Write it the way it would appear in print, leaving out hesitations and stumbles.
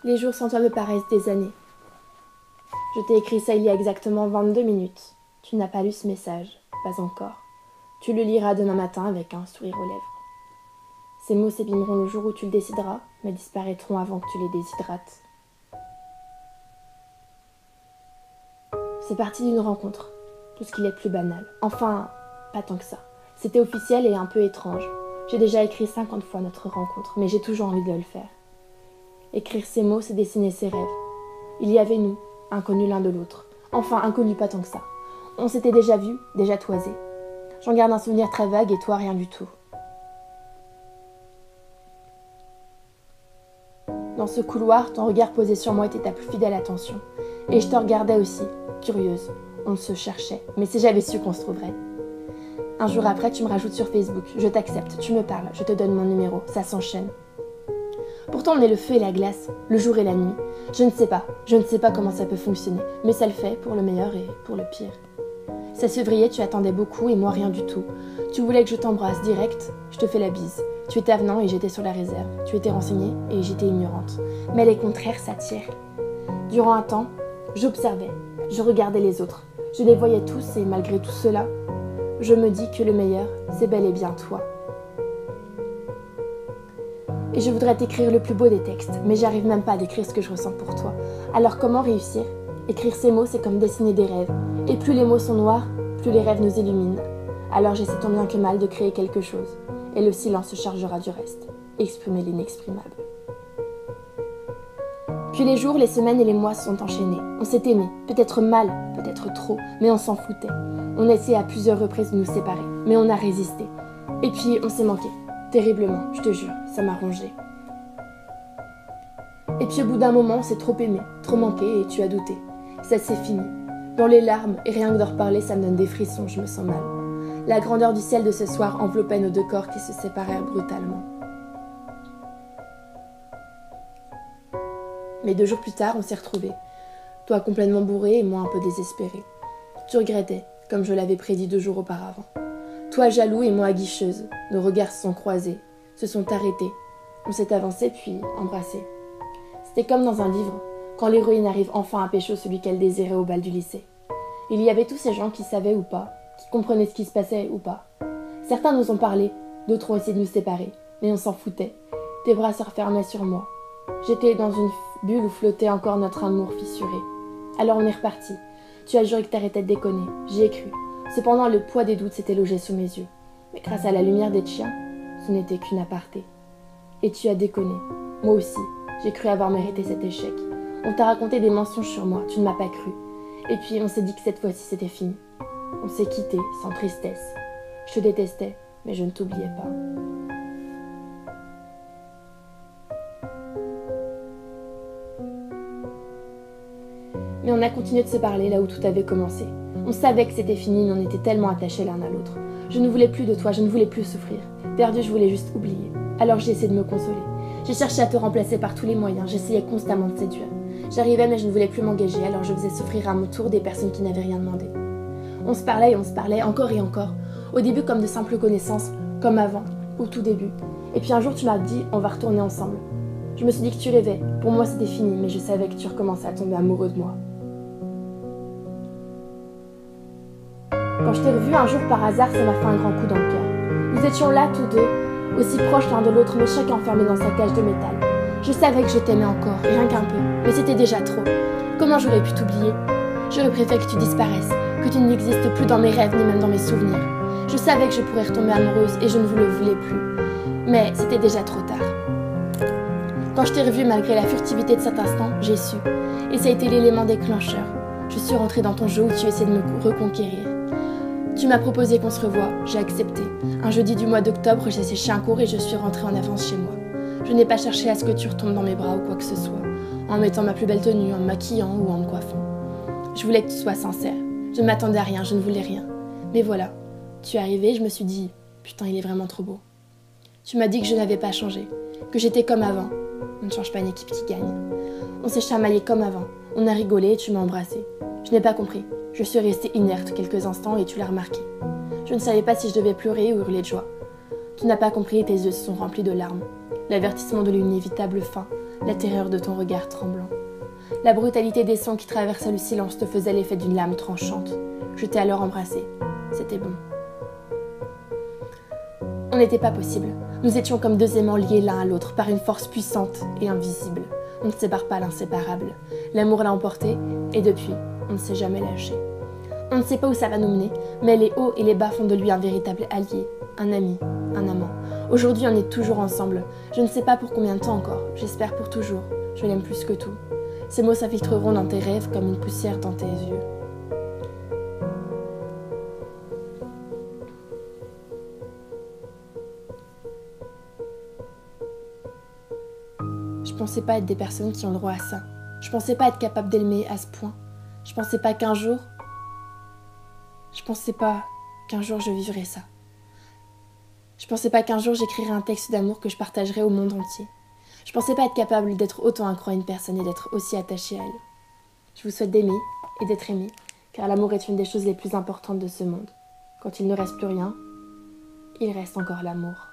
Les jours sans toi me paraissent des années. Je t'ai écrit ça il y a exactement 22 minutes. Tu n'as pas lu ce message, pas encore. Tu le liras demain matin avec un sourire aux lèvres. Ces mots s'ébîmeront le jour où tu le décideras, mais disparaîtront avant que tu les déshydrates. C'est parti d'une rencontre, tout ce qu'il est de plus banal. Enfin, pas tant que ça. C'était officiel et un peu étrange. J'ai déjà écrit 50 fois notre rencontre, mais j'ai toujours envie de le faire. Écrire ces mots, c'est dessiner ses rêves. Il y avait nous, inconnus l'un de l'autre. Enfin, inconnus pas tant que ça. On s'était déjà vus, déjà toisés. J'en garde un souvenir très vague et toi, rien du tout. Dans ce couloir, ton regard posé sur moi était ta plus fidèle attention. Et je te regardais aussi, curieuse. On se cherchait, mais si j'avais su qu'on se trouverait. Un jour après, tu me rajoutes sur Facebook. Je t'accepte, tu me parles, je te donne mon numéro. Ça s'enchaîne. Pourtant, on est le feu et la glace, le jour et la nuit. Je ne sais pas comment ça peut fonctionner, mais ça le fait pour le meilleur et pour le pire. 16 février, tu attendais beaucoup et moi rien du tout. Tu voulais que je t'embrasse direct, je te fais la bise. Tu étais avenant et j'étais sur la réserve. Tu étais renseignée et j'étais ignorante. Mais les contraires s'attirent. Durant un temps, j'observais, je regardais les autres. Je les voyais tous et malgré tout cela, je me dis que le meilleur, c'est bel et bien toi. Et je voudrais t'écrire le plus beau des textes, mais j'arrive même pas à décrire ce que je ressens pour toi. Alors comment réussir ? Écrire ces mots, c'est comme dessiner des rêves. Et plus les mots sont noirs, plus les rêves nous illuminent. Alors j'essaie tant bien que mal de créer quelque chose. Et le silence se chargera du reste. Exprimer l'inexprimable. Puis les jours, les semaines et les mois se sont enchaînés. On s'est aimés, peut-être mal, peut-être trop, mais on s'en foutait. On a essayé à plusieurs reprises de nous séparer, mais on a résisté. Et puis on s'est manqué. Terriblement, je te jure, ça m'a rongé. Et puis au bout d'un moment, on s'est trop aimé, trop manqué et tu as douté. Ça c'est fini. Dans les larmes, et rien que d'en reparler, ça me donne des frissons, je me sens mal. La grandeur du ciel de ce soir enveloppait nos deux corps qui se séparèrent brutalement. Mais 2 jours plus tard, on s'est retrouvés. Toi complètement bourré et moi un peu désespéré. Tu regrettais, comme je l'avais prédit 2 jours auparavant. Toi jaloux et moi aguicheuse, nos regards se sont croisés, se sont arrêtés. On s'est avancé puis embrassé. C'était comme dans un livre, quand l'héroïne arrive enfin à pécho celui qu'elle désirait au bal du lycée. Il y avait tous ces gens qui savaient ou pas, qui comprenaient ce qui se passait ou pas. Certains nous ont parlé, d'autres ont essayé de nous séparer, mais on s'en foutait. Tes bras se refermaient sur moi. J'étais dans une bulle où flottait encore notre amour fissuré. Alors on est reparti. Tu as juré que t'arrêtais de déconner. J'y ai cru. Cependant, le poids des doutes s'était logé sous mes yeux. Mais grâce à la lumière des tiens, ce n'était qu'une aparté. Et tu as déconné. Moi aussi, j'ai cru avoir mérité cet échec. On t'a raconté des mensonges sur moi, tu ne m'as pas cru. Et puis on s'est dit que cette fois-ci c'était fini. On s'est quittés, sans tristesse. Je te détestais, mais je ne t'oubliais pas. Mais on a continué de se parler là où tout avait commencé. On savait que c'était fini, mais on était tellement attachés l'un à l'autre. Je ne voulais plus de toi, je ne voulais plus souffrir. Perdu, je voulais juste oublier. Alors j'ai essayé de me consoler. J'ai cherché à te remplacer par tous les moyens, j'essayais constamment de séduire. J'arrivais mais je ne voulais plus m'engager, alors je faisais souffrir à mon tour des personnes qui n'avaient rien demandé. On se parlait et on se parlait, encore et encore. Au début comme de simples connaissances, comme avant, au tout début. Et puis un jour tu m'as dit, on va retourner ensemble. Je me suis dit que tu rêvais. Pour moi c'était fini, mais je savais que tu recommençais à tomber amoureux de moi. Quand je t'ai revu un jour par hasard, ça m'a fait un grand coup dans le cœur. Nous étions là tous deux, aussi proches l'un de l'autre, mais chacun enfermé dans sa cage de métal. Je savais que je t'aimais encore, rien qu'un peu, mais c'était déjà trop. Comment j'aurais pu t'oublier ? J'aurais préféré que tu disparaisses, que tu n'existes plus dans mes rêves ni même dans mes souvenirs. Je savais que je pourrais retomber amoureuse et je ne vous le voulais plus. Mais c'était déjà trop tard. Quand je t'ai revu malgré la furtivité de cet instant, j'ai su. Et ça a été l'élément déclencheur. Je suis rentrée dans ton jeu où tu essaies de me reconquérir. Tu m'as proposé qu'on se revoie, j'ai accepté. Un jeudi du mois d'octobre, j'ai séché un cours et je suis rentrée en avance chez moi. Je n'ai pas cherché à ce que tu retombes dans mes bras ou quoi que ce soit, en mettant ma plus belle tenue, en me maquillant ou en me coiffant. Je voulais que tu sois sincère. Je ne m'attendais à rien, je ne voulais rien. Mais voilà, tu es arrivé et je me suis dit, putain, il est vraiment trop beau. Tu m'as dit que je n'avais pas changé, que j'étais comme avant. On ne change pas une équipe qui gagne. On s'est chamaillé comme avant. On a rigolé et tu m'as embrassé. Je n'ai pas compris. Je suis restée inerte quelques instants et tu l'as remarqué. Je ne savais pas si je devais pleurer ou hurler de joie. Tu n'as pas compris et tes yeux se sont remplis de larmes. L'avertissement de l'inévitable fin, la terreur de ton regard tremblant. La brutalité des sons qui traversaient le silence te faisait l'effet d'une lame tranchante. Je t'ai alors embrassé. C'était bon. On n'était pas possible. Nous étions comme deux aimants liés l'un à l'autre par une force puissante et invisible. On ne sépare pas l'inséparable. L'amour l'a emporté et depuis, on ne s'est jamais lâché. On ne sait pas où ça va nous mener, mais les hauts et les bas font de lui un véritable allié, un ami, un amant. Aujourd'hui, on est toujours ensemble. Je ne sais pas pour combien de temps encore. J'espère pour toujours. Je l'aime plus que tout. Ces mots s'infiltreront dans tes rêves comme une poussière dans tes yeux. Je pensais pas être des personnes qui ont le droit à ça. Je pensais pas être capable d'aimer à ce point. Je pensais pas qu'un jour je vivrais ça. Je pensais pas qu'un jour j'écrirais un texte d'amour que je partagerais au monde entier. Je pensais pas être capable d'être autant accro à une personne et d'être aussi attachée à elle. Je vous souhaite d'aimer et d'être aimé, car l'amour est une des choses les plus importantes de ce monde. Quand il ne reste plus rien, il reste encore l'amour.